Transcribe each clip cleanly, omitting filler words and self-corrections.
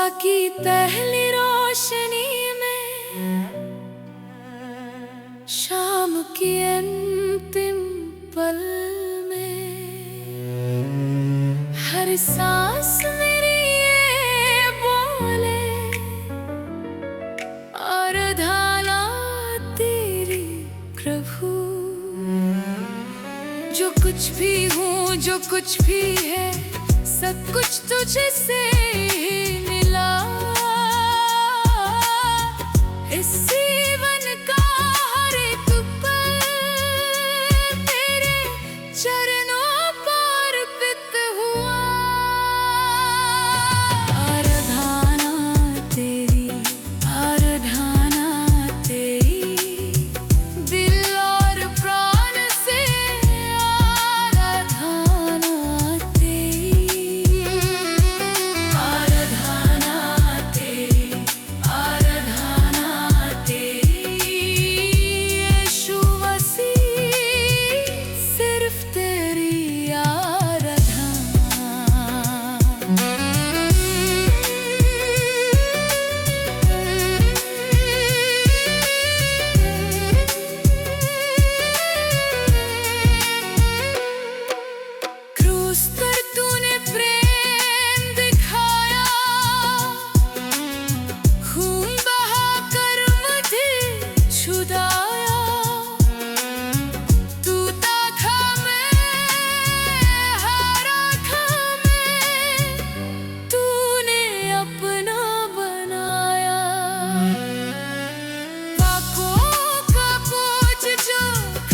की पहली रोशनी में, शाम की अंतिम पल में, हर सांस मेरी ये बोले आराधना तेरी प्रभु। जो कुछ भी हूँ, जो कुछ भी है, सब कुछ तुझे से ही मिला। इस जीवन का हर एक पल तेरे चरणों पर अर्पित हुआ। आराधना तेरी, आराधना तेरी, दिल और प्राण से आराधना तेरी। आराधना तेरी, आराधना तेरी, यीशु मसीह, सिर्फ तेरी आराधना। क्रूस पर तूने प्रेम दिखाया, खून बहाकर मुझे छुड़ाया। तू था मैं, हारा था मैं, तूने अपना बनाया। पापों का बोझ जो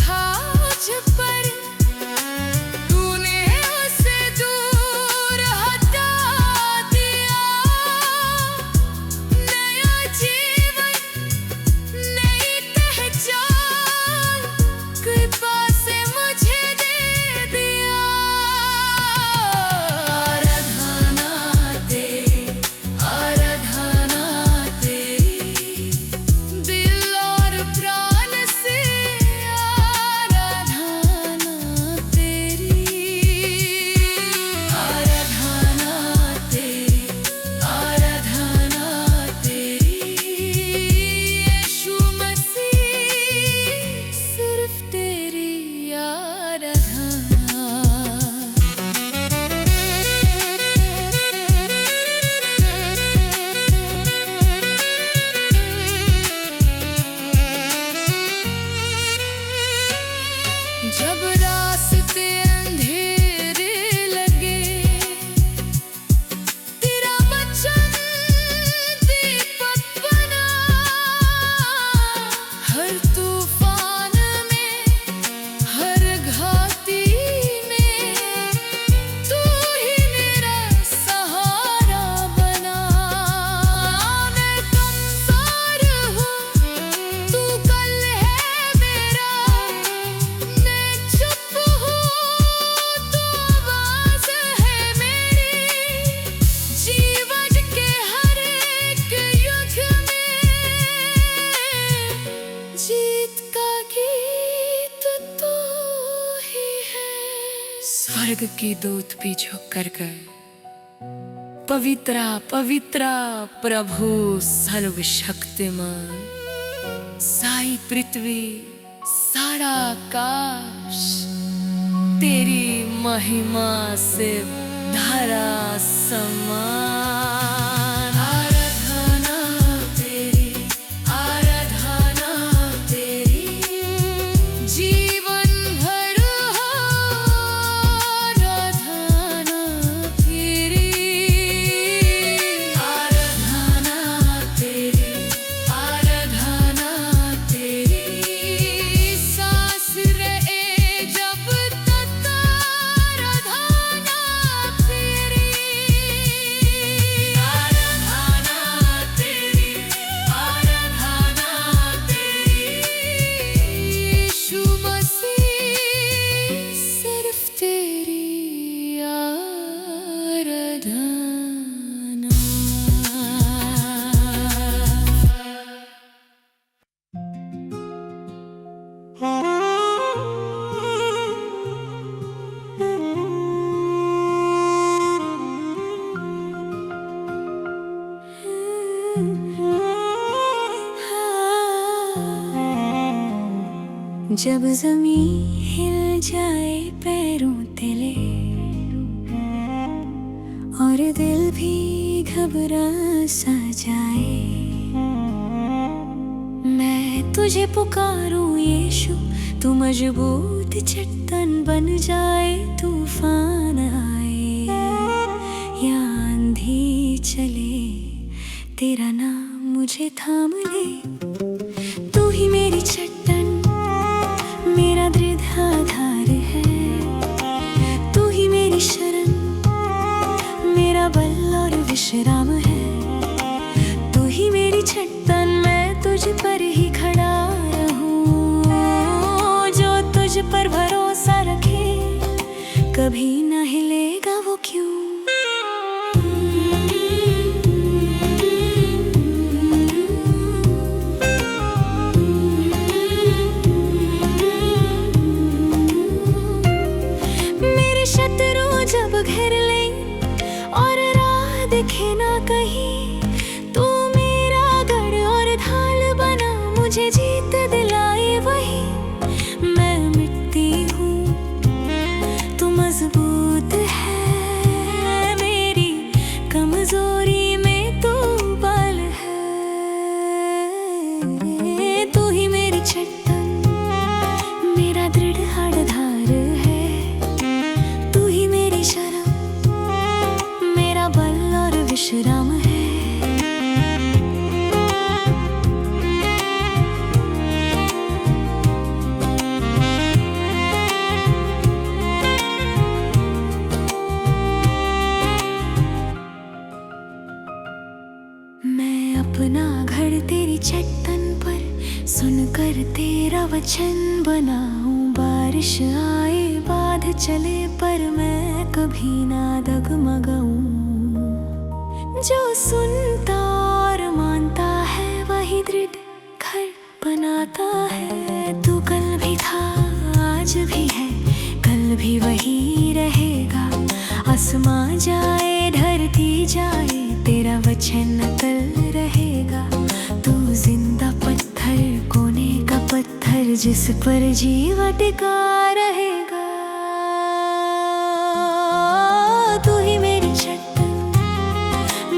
खाज पर, तूने उसे दूर हटा दिया। नया जीवन, नई पहचान, कृपा से मुझे दे दिया। आराधना तेरी, आराधना तेरी, दिल और प्राण से आराधना तेरी। आराधना तेरी, आराधना तेरी, यीशु मसीह, सिर्फ तेरी आराधना। जब रास्ते अंधेरे लगे, तेरा वचन दीपक बना। हर तूफान में, हर घाटी में, तू ही मेरा सहारा बना। मैं कमजोर हूँ, तू कल है मेरा। मैं चुप हूँ, तू आवाज़ है मेरी। जीवन के हर एक युग में, जीत का गीत तू ही है। स्वर्ग की दूत भी झुक कर गए, पवित्रा पवित्रा प्रभु सर्वशक्तिमान। साई पृथ्वी, सारा आकाश, तेरी महिमा से धरा समान। आराधना तेरी, आराधना तेरी, जीवन भर हो आराधना तेरी। आराधना तेरी, आराधना तेरी, सांस रहे जब तक आराधना तेरी। जब ज़मीं हिल जाए पैरों तले और दिल भी घबरा सा जाए, मैं तुझे पुकारूं यीशु, तू मजबूत चट्टान बन जाए। तूफान आए या आंधी चले, तेरा नाम मुझे थाम ले। तू ही मेरी चट्टान, मेरा दृढ़ आधार है। तू ही मेरी शरण, मेरा बल और विश्राम है। तू ही मेरी चट्टान, मैं तुझ पर ही खड़ा रहूं। जो तुझ पर भरोसा रखे, कभी ना हिलेगा वो क्यों। मेरे शत्रु जब घेर ले और राह दिखे ना कहीं, तू मेरा गढ़ और ढाल बना, मुझे जीत दिलाए वही। मैं मिट्टी हूँ, तू मजबूत है, मेरी कमजोरी में तू बल है। तू ही मेरी चट्टान, मेरा दृढ़ आधार है। तू ही मेरी शरण, मेरा बल और विश्राम है। मैं अपना घर तेरी चट्टान पर सुनकर तेरा वचन बनाऊं। बारिश आए बाढ़ चले, पर मैं कभी ना डगमगाऊं। जो सुनता और मानता है, वही दृढ़ घर बनाता है। तू कल भी था, आज भी है, कल भी वही रहेगा। आसमां जाए धरती जाए, तेरा वचन अटल रहेगा। तू जिंदा पत्थर, कोने का पत्थर, जिस पर जीवा टिका रहेगा। तू ही मेरी चट्टान,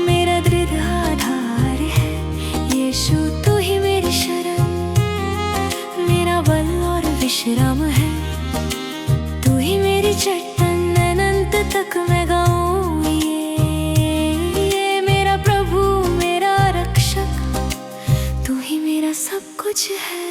मेरा दृढ़ आधार है। यीशु तू ही मेरी शरण, मेरा बल और विश्राम है। तू ही मेरी चट्टान, अनंत तक मैं गाऊं ये मेरा प्रभु, मेरा रक्षक, तू ही मेरा सब कुछ है।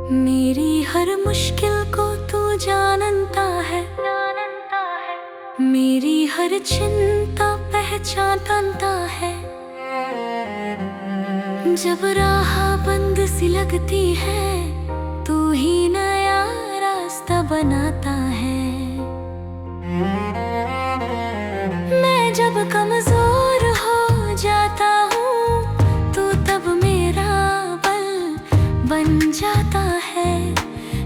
मेरी हर मुश्किल को तू जानता है, मेरी हर चिंता पहचानता है। जब राह बंद सी लगती है, तू ही नया रास्ता बनाता है। मैं जब कमजोर हो जाता हूँ, तू तब मेरा बल बन जाता है।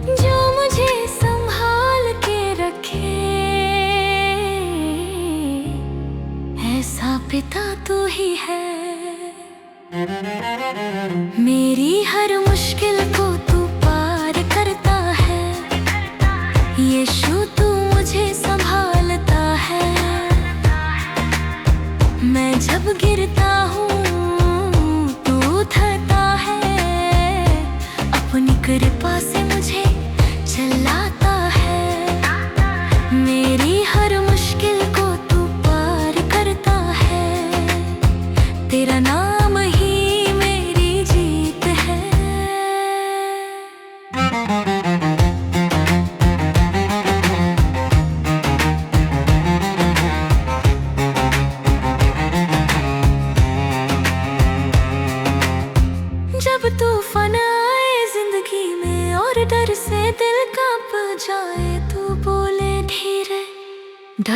जो मुझे संभाल के रखे, ऐसा पिता तू ही है। मेरी हर मुश्किल को तू पार करता है। यीशु तू मुझे संभालता है। मैं जब गिरता हूँ, तू उठाता है। अपनी कृपा से मुझे चलाता है। मेरी हर मुश्किल को तू पार करता है। तेरा नाम ही मेरी जीत है।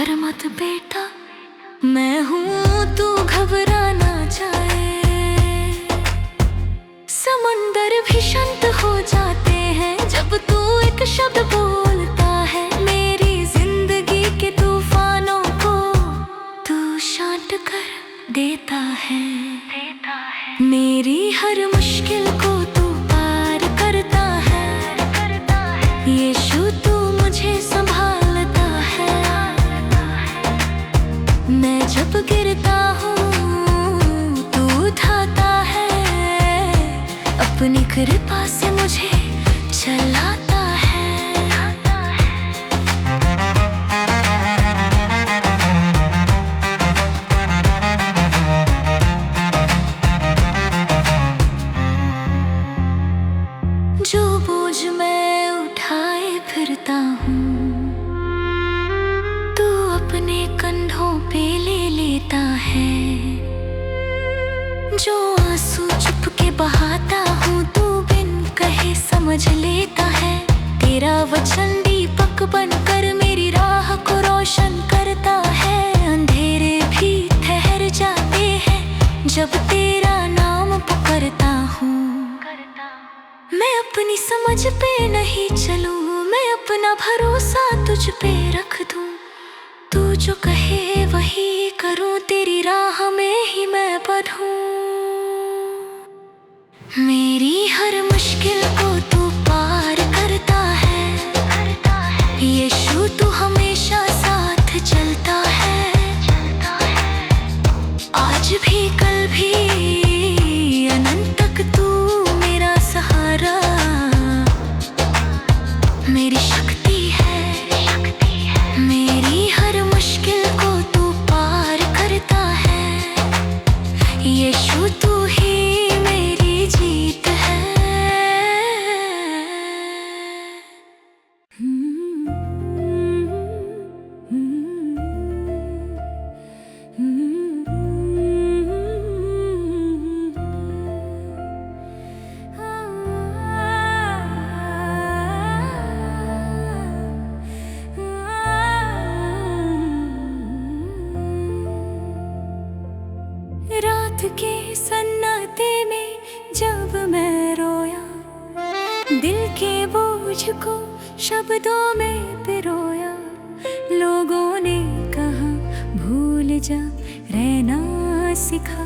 डर मत बेटा, मैं हूँ, तू घबराना जाए। समंदर भी शांत हो जाते हैं जब तू एक शब्द बोलता है। मेरी जिंदगी के तूफानों को तू शांत कर देता है। मेरी हर मुश्किल को तू पार करता है। यीशु तू मुझे संभालता है। मैं जब गिरता हूँ तू उठाता है। अपनी कृपा से मुझे चलाता है। जो बोझ मैं उठाए फिरता हूँ तू अपने कंधों पे ले लेता है। जो आंसू चुप के बहाता हूँ तू बिन कहे समझ लेता है। तेरा वचन दीपक बनकर मेरी राह को रोशन करता है। अंधेरे भी ठहर जाते हैं जब तेरा नाम पुकारता हूँ। मैं अपनी समझ पे नहीं चलूं, मैं अपना भरोसा तुझ पे रख दूं। तू जो कहे वही करूं, तेरी राह में ही मैं बढ़ूं। मेरी हर मुश्किल को तू पार करता है। यीशु तू हमेशा साथ चलता है। आज भी कल भी अनंत तक तू मेरा सहारा, मेरी शक्ति है। मेरी हर मुश्किल को तू पार करता है। यीशु तू ही मेरी जीत है। रात के सन्नाटे में जब मैं रोया, दिल के बोझ को शब्दों में पिरोया। लोगों ने कहा भूल जा, रहना सिखा,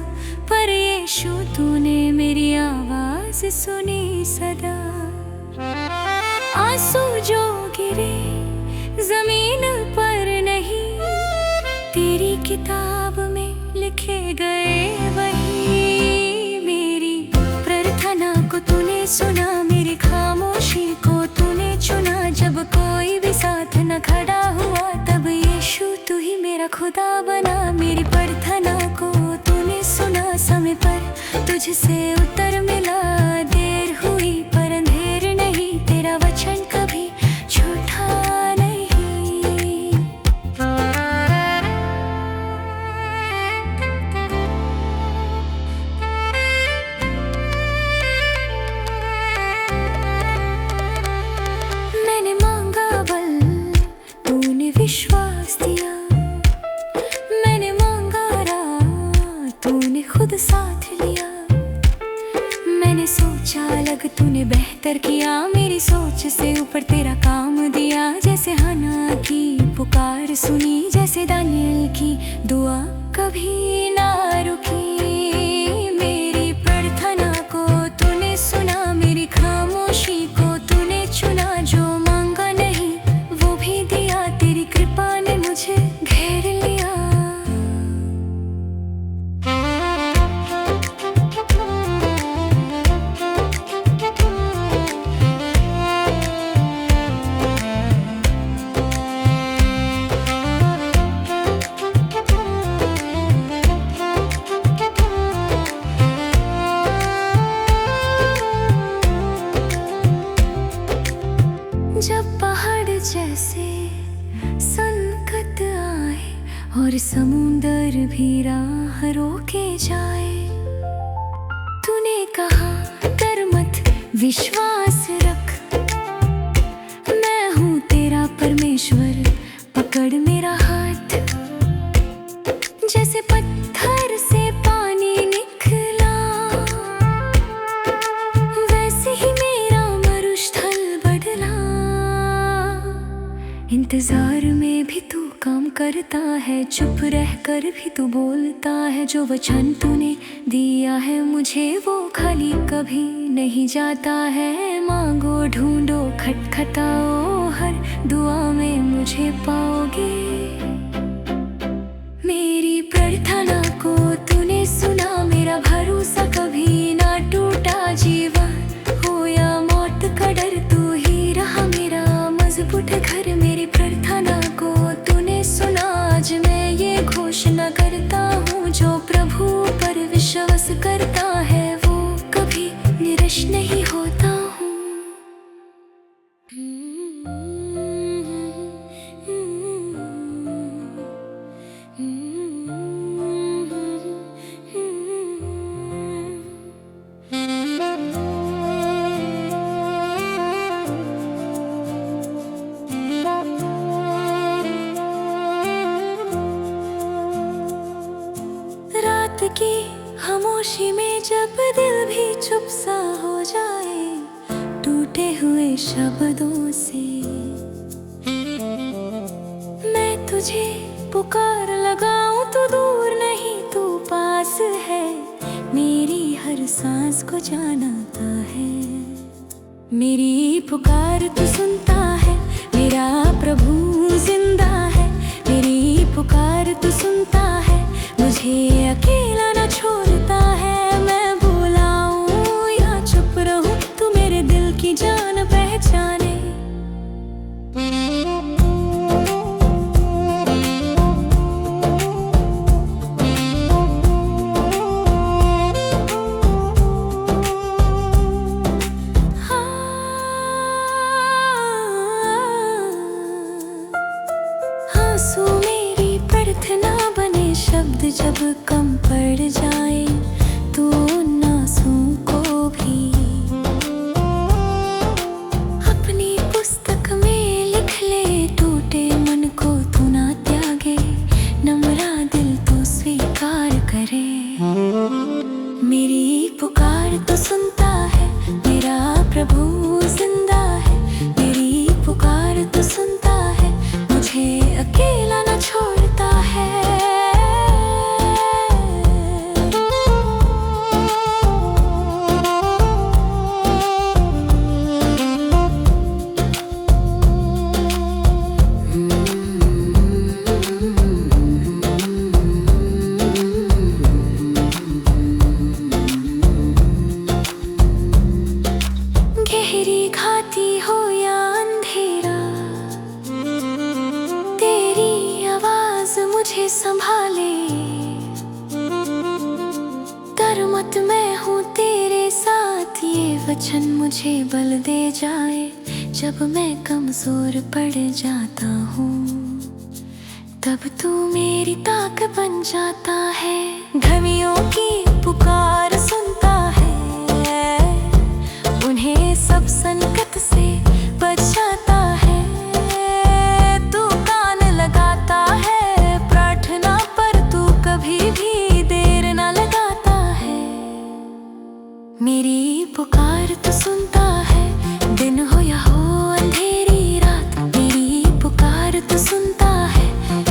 पर यीशु तूने मेरी आवाज सुनी सदा। आंसू जो गिरे जमीन पर नहीं, तेरी किताब में लिखे गए वही। मेरी प्रार्थना को तूने सुना, मेरी खामोशी को तूने चुना। जब कोई भी साथ न खड़ा हुआ तब यीशु तू ही मेरा खुदा बना। मेरी प्रार्थना को तूने सुना, समय पर तुझसे उत्तर मिला। देर हुई पर अंधेर नहीं, तेरा वचन कभी झूठा नहीं। विश्वास दिया मैंने, मांगा राह तूने खुद साथ लिया। मैंने सोचा अलग तूने बेहतर किया, मेरी सोच से ऊपर तेरा काम दिया। जैसे हन्ना की पुकार सुनी, जैसे दानियल की दुआ कभी ना रुकी। मेरी प्रार्थना को तूने सुना, मेरी खामोशी को तूने चुना। जो मांगा नहीं वो भी दिया, तेरी कृपा ने मुझे घेर लिया। जब पहाड़ जैसे संकट आए और समुंदर भी राह रोके जाए, तूने कहा डर मत विश्वास रख, मैं हूँ तेरा परमेश्वर, पकड़ मेरा हाथ। करता है, चुप रह कर भी तू बोलता है। जो वचन तूने दिया है मुझे वो खाली कभी नहीं जाता है। मांगो ढूंढो खटखटाओ, हर दुआ में मुझे पाओगे। मेरी प्रार्थना को तूने सुना, मेरा भरोसा कभी ना टूटा। जीवन हो या मौत का डर, तू ही रहा मेरा मजबूत घर। मेरी प्रार्थना को तूने सुना, आज मैं ये घोषणा करता हूँ। जो प्रभु पर विश्वास करता है वो कभी निराश नहीं होता हूँ। रात की खामोशी में जब दिल भी चुप सा हो जाए, टूटे हुए शब्दों से मैं तुझे पुकार लगाऊं। तू दूर नहीं तू पास है, मेरी हर सांस को जानता है। मेरी पुकार तू सुनता है, मेरा प्रभु जिंदा है। मेरी पुकार तू सुनता है, मुझे अकेला न छोड़ता है। मैं बुलाऊं या चुप रहूं, तू मेरे दिल की जान पहचाने। आंसू मेरी प्रार्थना बने, शब्द जब कम पड़ जाए तो उन आंसुओं को भी अपनी पुस्तक में लिख ले। टूटे मन को तू ना त्यागे, नम्रा दिल तो स्वीकार करे। मेरी पुकार तो सुनता है, मेरा प्रभु जिंदा है। मेरी पुकार तो सुनता है, मुझे अकेला न छोड़ता है। गहरी घाटी हो या अंधेरा, तेरी आवाज मुझे संभाले। डर मत, मैं हूँ तेरे साथ, ये वचन मुझे बल दे जाए। जब मैं कमजोर पड़ जाता हूँ, तब तू मेरी ताकत बन जाता है। धर्मियों की पुकार सुनता है, उन्हें सब संकट से बचाता है। तू कान लगाता है प्रार्थना पर, तू कभी भी देर न लगाता है। मेरी पुकार तो सुनता है, दिन हो या हो अंधेरी रात। मेरी पुकार तो सुनता है,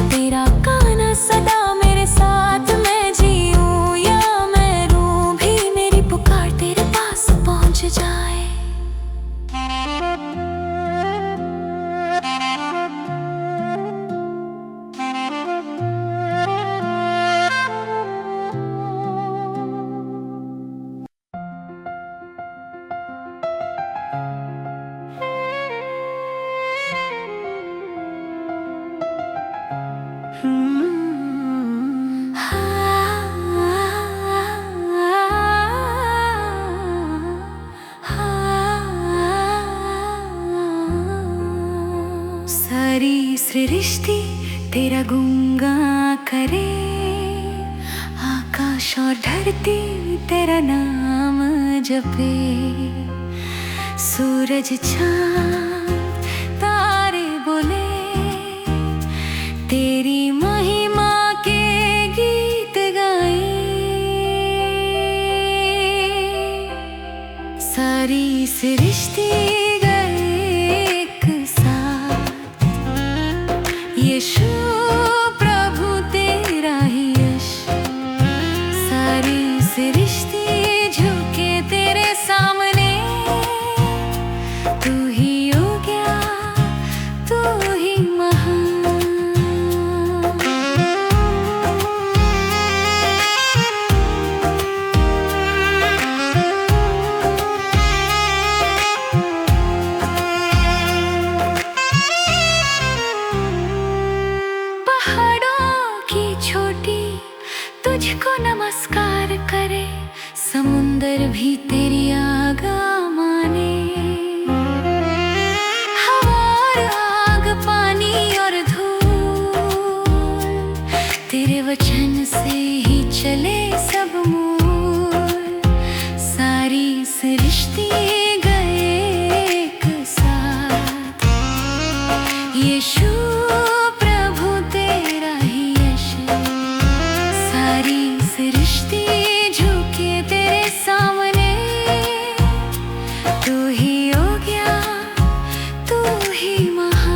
तेरा कान सदा मेरे साथ। मैं जीऊं या मैं रूं भी, मेरी पुकार तेरे पास पहुंच जाए। सारी सृष्टि तेरा गुणगान करे, आकाश और धरती तेरा नाम जपे। सूरज चांद तारे बोले, तेरी महिमा के गीत गाए। सारी सृष्टि गए एक साथ, यीशु समंदर भी तेरी आज्ञा माने। हवा और आग, पानी और धूल, तेरे वचन से ही चले सब मूल। सारी सृष्टि गए एक साथ, यीशु प्रभु तेरा ही यश। सारी सृष्टि झुके तेरे सामने, तू ही योग्य, तू ही महान।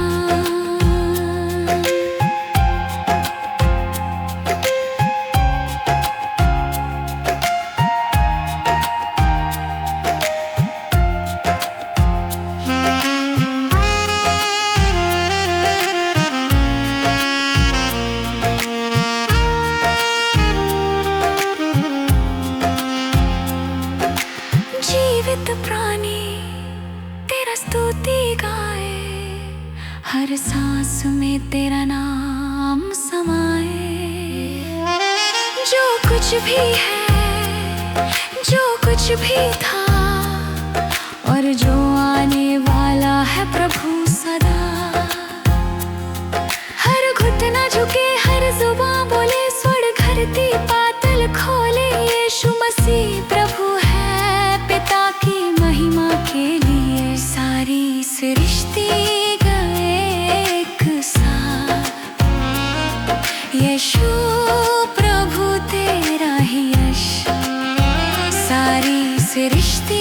जीवित प्राणी तेरा स्तुति गाए, हर सांस में तेरा नाम समाए। जो कुछ भी है, जो कुछ भी था, और जो आने वाला है प्रभु सदा। हर घुटना झुके, हर जुबान बोले, स्वर्ग धरती पाताल खोले, यीशु मसीह प्रभु है पिता की महिमा के लिए। सारी सृष्टि गए एक साथ, यीशु प्रभु तेरा ही यश। सारी सृष्टि